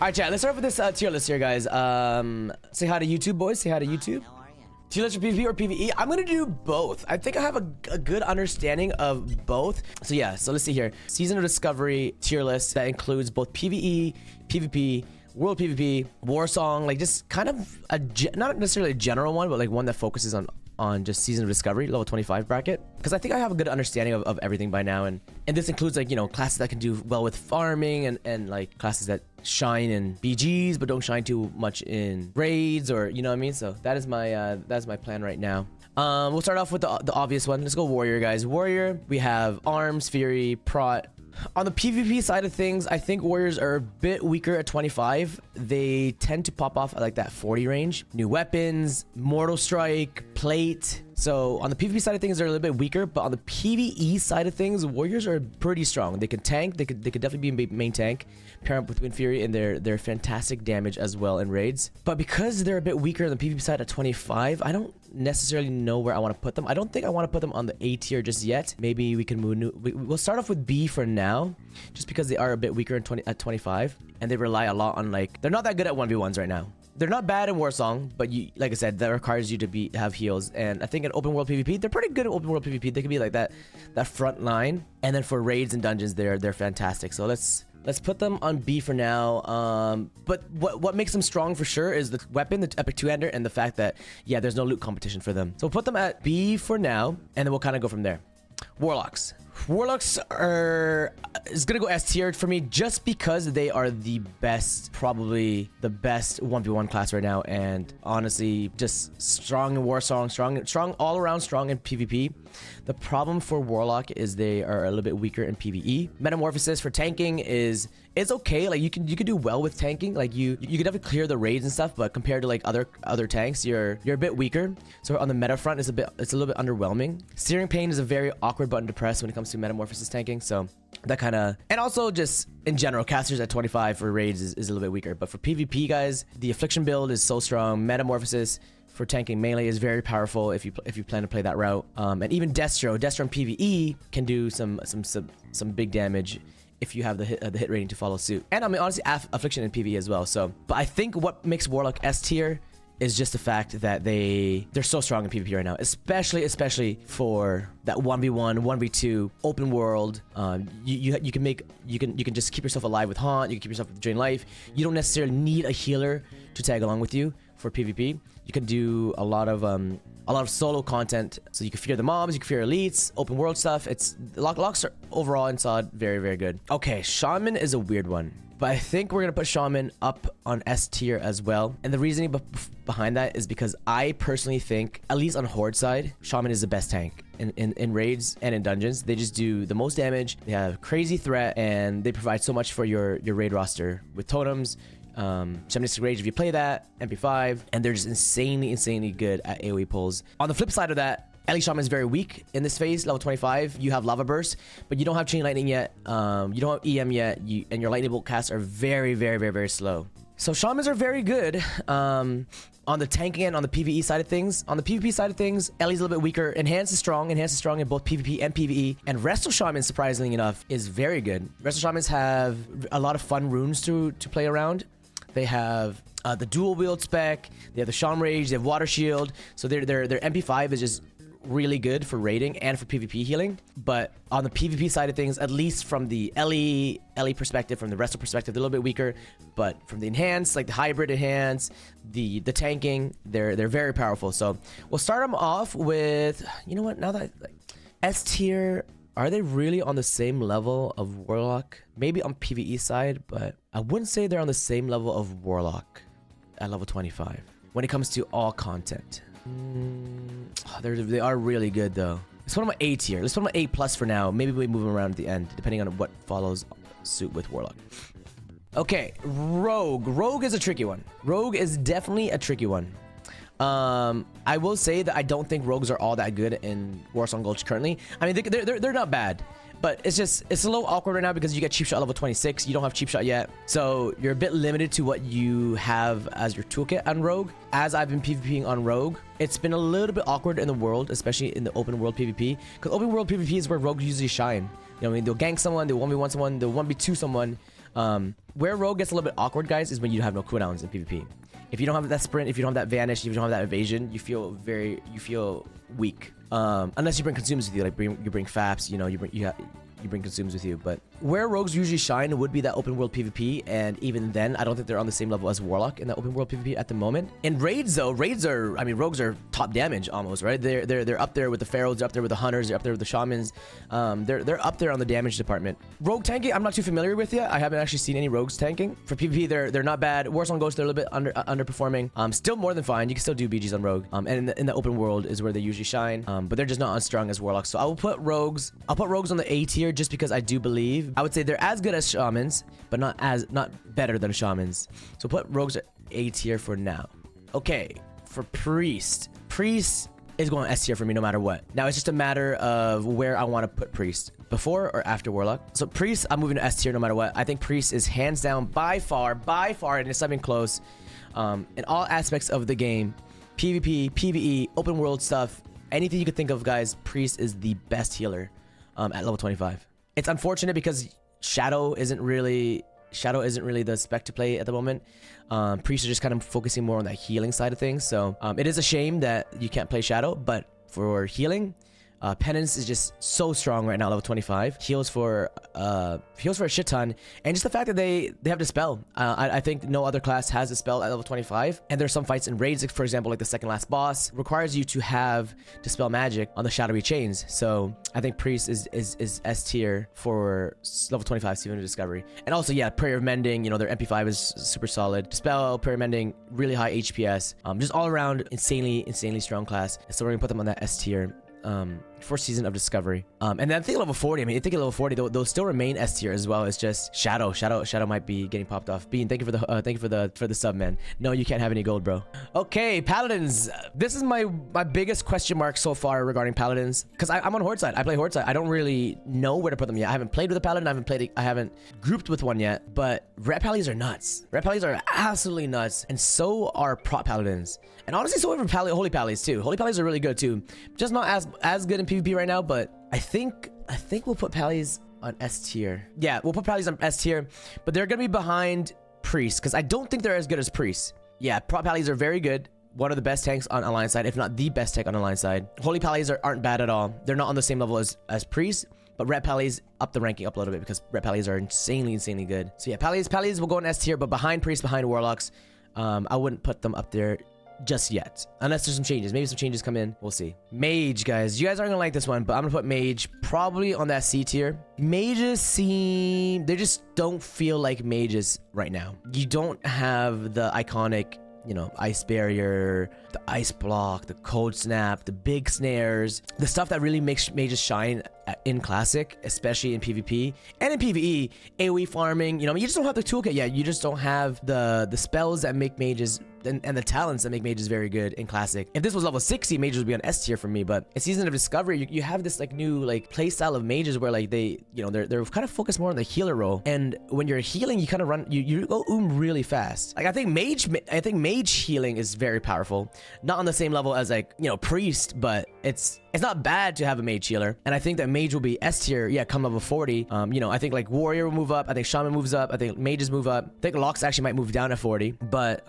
All right, chat. Let's start off with this tier list here, guys. Say hi to YouTube, boys. Say hi to YouTube. Tier list for PvP or PvE? I'm gonna do both. I think I have a good understanding of both. So yeah, so let's see here. Season of Discovery tier list that includes both PvE, PvP, World PvP, War Song, like just kind of not necessarily a general one, but like one that focuses on just Season of Discovery, level 25 bracket. Because I think I have a good understanding of everything by now, and this includes like, you know, classes that can do well with farming and like classes that shine in BGs but don't shine too much in raids, or you know what I mean. So that is my plan right now. We'll start off with the obvious one. Let's go Warrior, guys. Warrior, we have Arms, Fury, Prot. On the PvP side of things, I think Warriors are a bit weaker at 25. They tend to pop off at like that 40 range. New weapons, Mortal Strike, Plate. So on the PvP side of things, they're a little bit weaker, but on the PvE side of things, Warriors are pretty strong. They can tank. They could definitely be main tank. Pair up with Wind Fury and their fantastic damage as well in raids. But because they're a bit weaker on the PvP side at 25, I don't necessarily know where I want to put them. I don't think I want to put them on the A tier just yet. Maybe we can move. We'll start off with B for now, just because they are a bit weaker at 25, and they rely a lot on like they're not that good at 1v1s right now. They're not bad in War Song, but you, like I said, that requires you to have heals. And I think in open world PvP, they're pretty good at open world PvP. They can be like that front line. And then for raids and dungeons, they're fantastic. So let's put them on B for now. But what makes them strong for sure is the weapon, the Epic Two-Hander, and the fact that, yeah, there's no loot competition for them. So we'll put them at B for now, and then we'll kind of go from there. Warlocks. Warlocks is gonna go S tier for me just because they are the best, probably the best 1v1 class right now, and honestly just strong in War Song, strong all around, strong in PvP. The problem for Warlock is they are a little bit weaker in PvE. Metamorphosis for tanking is okay. Like you can do well with tanking. Like you can definitely clear the raids and stuff, but compared to like other tanks, you're a bit weaker. So on the meta front, it's a little bit underwhelming. Searing Pain is a very awkward button to press when it comes to Metamorphosis tanking. So that kind of, and also just in general, casters at 25 for raids is a little bit weaker. But for PvP, guys, the Affliction build is so strong. Metamorphosis for tanking melee is very powerful if you plan to play that route. And even Destro in PvE can do some big damage if you have the hit rating to follow suit. And I mean, honestly, Affliction in PvE as well. So, but I think what makes Warlock S tier is just the fact that they're so strong in PvP right now, especially for that 1v1, 1v2 open world. You can just keep yourself alive with Haunt. You can keep yourself with Drain Life. You don't necessarily need a healer to tag along with you for PvP. You can do a lot of solo content, so you can fear the mobs, you can fear elites, open world stuff. It's locks are overall in SOD very, very good. Okay, Shaman is a weird one, but I think we're gonna put Shaman up on S tier as well. And the reasoning behind that is because I personally think, at least on Horde side, Shaman is the best tank in raids and in dungeons. They just do the most damage. They have crazy threat, and they provide so much for your raid roster with totems. 76 Rage if you play that, MP5, and they're just insanely good at AoE pulls. On the flip side of that, Ellie Shaman is very weak in this phase, level 25. You have Lava Burst, but you don't have Chain Lightning yet. You don't have EM yet, and your Lightning Bolt casts are very slow. So Shamans are very good on the tanking and on the PvE side of things. On the PvP side of things, Ellie's a little bit weaker. Enhance is strong in both PvP and PvE. And Resto Shamans, surprisingly enough, is very good. Resto Shamans have a lot of fun runes to play around. They have the dual wield spec. They have the Shaman Rage. They have Water Shield. So their MP5 is just really good for raiding and for PvP healing. But on the PvP side of things, at least from the Ellie perspective, from the Resto perspective, they're a little bit weaker. But from the enhance, like the hybrid enhance, the tanking, they're very powerful. So we'll start them off with, you know what? Now that S tier. Are they really on the same level of Warlock? Maybe on PvE side, but I wouldn't say they're on the same level of Warlock at level 25 when it comes to all content. They are really good though. Let's put them on A tier. Let's put them on A plus for now. Maybe we move them around at the end, depending on what follows suit with Warlock. Okay, Rogue. Rogue is a tricky one. Rogue is definitely a tricky one. I will say that I don't think rogues are all that good in War Song Gulch currently. I mean, they're not bad, but it's a little awkward right now because you get Cheap Shot level 26. You don't have Cheap Shot yet, so you're a bit limited to what you have as your toolkit on Rogue. As I've been PvPing on Rogue, it's been a little bit awkward in the world, especially in the open world PvP, because open world PvP is where rogues usually shine. You know what I mean? They'll gank someone, they'll 1v1 someone, they'll 1v2 someone. Where rogue gets a little bit awkward, guys, is when you have no cooldowns in PvP. If you don't have that sprint, if you don't have that vanish, if you don't have that evasion, you feel weak. Unless you bring consumes with you, like you bring faps, you know, you bring consumes with you. But where rogues usually shine would be that open world PvP, and even then, I don't think they're on the same level as Warlock in that open world PvP at the moment. In raids, though, I mean, rogues are top damage almost, right? They're up there with the pharaohs, they're up there with the hunters, they're up there with the shamans. They're up there on the damage department. Rogue tanking, I'm not too familiar with yet. I haven't actually seen any rogues tanking. For PvP, they're not bad. Warsong Ghost, they're a little bit underperforming. Still more than fine. You can still do BGs on rogue. And in the open world is where they usually shine. But they're just not as strong as warlocks. So I will put rogues. I'll put rogues on the A tier just because I do believe, I would say they're as good as shamans, but not better than shamans. So put rogues at A tier for now. Okay, for priest is going S tier for me no matter what. Now it's just a matter of where I want to put priest, before or after warlock. So priest, I'm moving to S tier no matter what. I think priest is hands down by far, and it's not even close, in all aspects of the game. PvP, PvE, open world stuff, anything you could think of, guys, priest is the best healer at level 25. It's unfortunate because Shadow isn't really the spec to play at the moment. Priests are just kind of focusing more on that healing side of things. So it is a shame that you can't play Shadow, but for healing, Penance is just so strong right now, level 25. Heals for a shit ton, and just the fact that they have Dispel. I think no other class has Dispel at level 25. And there's some fights in raids, for example, like the second last boss requires you to have Dispel magic on the shadowy chains. So I think Priest is S tier for level 25 Season of Discovery. And also, yeah, Prayer of Mending. You know, their MP5 is super solid. Dispel, Prayer of Mending, really high HPS. Just all around insanely strong class. So we're gonna put them on that S tier. For Season of Discovery. And then I think level 40, I mean, I think at level 40, they'll still remain S tier as well. It's just Shadow might be getting popped off. Bean, thank you for the sub, man. No, you can't have any gold, bro. Okay, Paladins. This is my biggest question mark so far regarding Paladins, because I'm on Horde side. I play Horde side. I don't really know where to put them yet. I haven't played with a Paladin. I haven't grouped with one yet, but Ret Pallies are nuts. Ret Pallies are absolutely nuts, and so are Prot Paladins. And honestly, so are Holy Pallies too. Holy Pallies are really good too. Just not as good in PvP right now, but I think we'll put Pallies on S tier. Yeah, we'll put Pallies on S tier, but they're gonna be behind Priest because I don't think they're as good as Priest. Yeah, Prot Pallies are very good. One of the best tanks on Alliance side, if not the best tank on Alliance side. Holy Pallies aren't bad at all. They're not on the same level as Priest, but Ret Pallies up the ranking up a little bit because Ret Pallies are insanely good. So yeah, Pallies will go in S tier, but behind Priest, behind Warlocks. I wouldn't put them up there just yet, unless there's some changes. Maybe some changes come in, we'll see. Mage, guys, you guys aren't gonna like this one, but I'm gonna put Mage probably on that C tier. Mages they just don't feel like mages right now. You don't have the iconic, you know, ice barrier, the ice block, the cold snap, the big snares, the stuff that really makes mages shine in classic, especially in PvP and in PvE. AoE farming, you know, you just don't have the toolkit yet. You just don't have the spells that make mages and the talents that make mages very good in classic. If this was level 60, mages would be on S tier for me, but in Season of Discovery, you have this like new like play style of mages where like they, you know, they're kind of focused more on the healer role, and when you're healing, you kind of run, you go really fast. Like I think mage healing is very powerful, not on the same level as like, you know, Priest, but it's not bad to have a mage healer, and I think that mage will be S tier, yeah, come level 40. You know, I think like warrior will move up, I think shaman moves up, I think mages move up, I think locks actually might move down at 40, but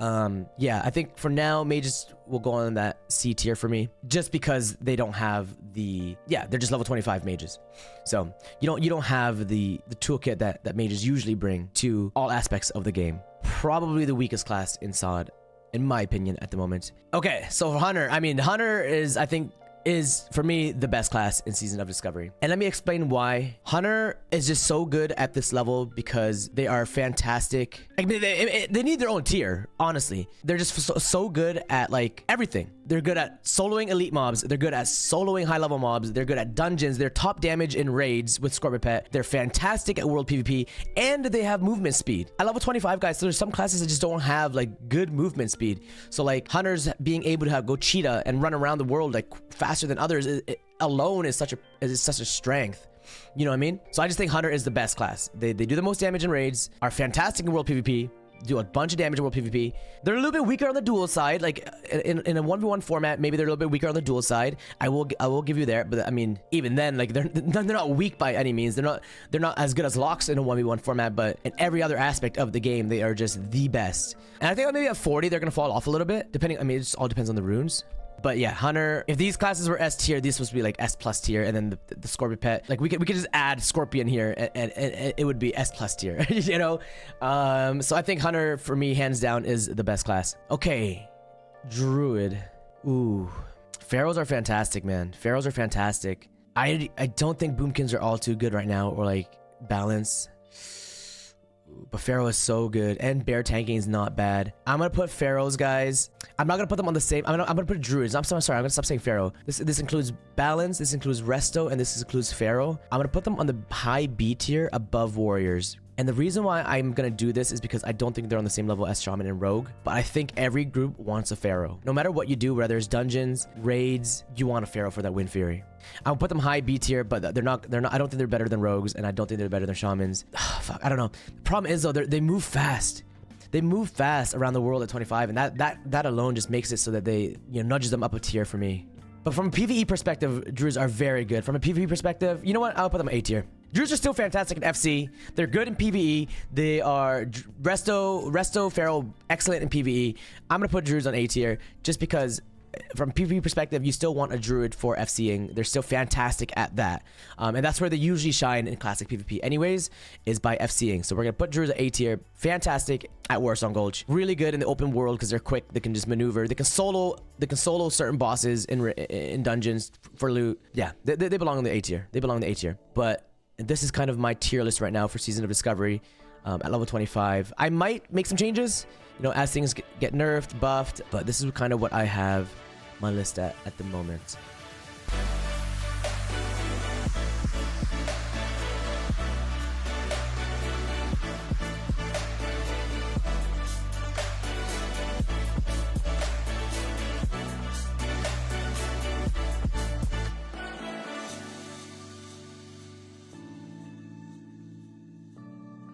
yeah, I think for now mages will go on that C tier for me, just because they don't have they're just level 25 mages, so you don't have the toolkit that mages usually bring to all aspects of the game. Probably the weakest class in SOD, in my opinion, at the moment. Okay, so for Hunter, I mean, Hunter is, I think, is for me the best class in Season of Discovery, and let me explain why. Hunter is just so good at this level because they are fantastic. Like, they need their own tier, honestly. They're just so good at like everything. They're good at soloing elite mobs, they're good at soloing high level mobs, they're good at dungeons, they're top damage in raids with Scorpion Pet, they're fantastic at world PvP, and they have movement speed. At level 25, guys, so there's some classes that just don't have like good movement speed. So like Hunters being able to go cheetah and run around the world like faster than others, it alone is such a strength. You know what I mean? So I just think Hunter is the best class. They do the most damage in raids, are fantastic in world PvP, do a bunch of damage in world PvP. They're a little bit weaker on the dual side. Like in a 1v1 format, maybe they're a little bit weaker on the dual side. I will give you there, but I mean, even then, like they're not weak by any means. They're not as good as Locks in a 1v1 format, but in every other aspect of the game, they are just the best. And I think maybe at 40, they're gonna fall off a little bit, depending. I mean, it just all depends on the runes. But yeah, Hunter, if these classes were S tier, these supposed to be like S plus tier, and then the Scorpion pet, like we could just add Scorpion here and it would be S plus tier, you know? So I think Hunter for me, hands down, is the best class. Okay, Druid. Ooh, Pharaohs are fantastic, man. Pharaohs are fantastic. I don't think Boomkins are all too good right now, or like balance. But Pharaoh is so good, and bear tanking is not bad. I'm gonna put Pharaohs, guys. I'm not gonna put them on the same. I'm gonna put Druids. I'm sorry. I'm gonna stop saying Pharaoh. This includes balance. This includes resto, and this includes Pharaoh. I'm gonna put them on the high B tier above warriors. And the reason why I'm gonna do this is because I don't think they're on the same level as Shaman and Rogue. But I think every group wants a Pharaoh. No matter what you do, whether it's dungeons, raids, you want a Pharaoh for that win fury. I'll put them high B tier, but they're not. I don't think they're better than Rogues, and I don't think they're better than Shamans. Fuck, I don't know. The problem is though, they move fast. They move fast around the world at 25, and that alone just makes it so that they, you know, nudges them up a tier for me. But from a PvE perspective, Druids are very good. From a PvE perspective, you know what? I'll put them A tier. Druids are still fantastic in FC. They're good in PvE. They are Resto, Pharaoh, excellent in PvE. I'm gonna put Druids on A tier just because from a PvE perspective, you still want a Druid for FCing. They're still fantastic at that. And that's where they usually shine in classic PvP anyways, is by FCing. So we're gonna put Druids at A tier. Fantastic at Warsong Gulch. Really good in the open world because they're quick. They can just maneuver. They can solo certain bosses in dungeons for loot. Yeah, they belong in the A tier. They belong in the A tier. But this is kind of my tier list right now for Season of Discovery at level 25. I might make some changes, you know, as things get nerfed, buffed, but this is kind of what I have my list at the moment.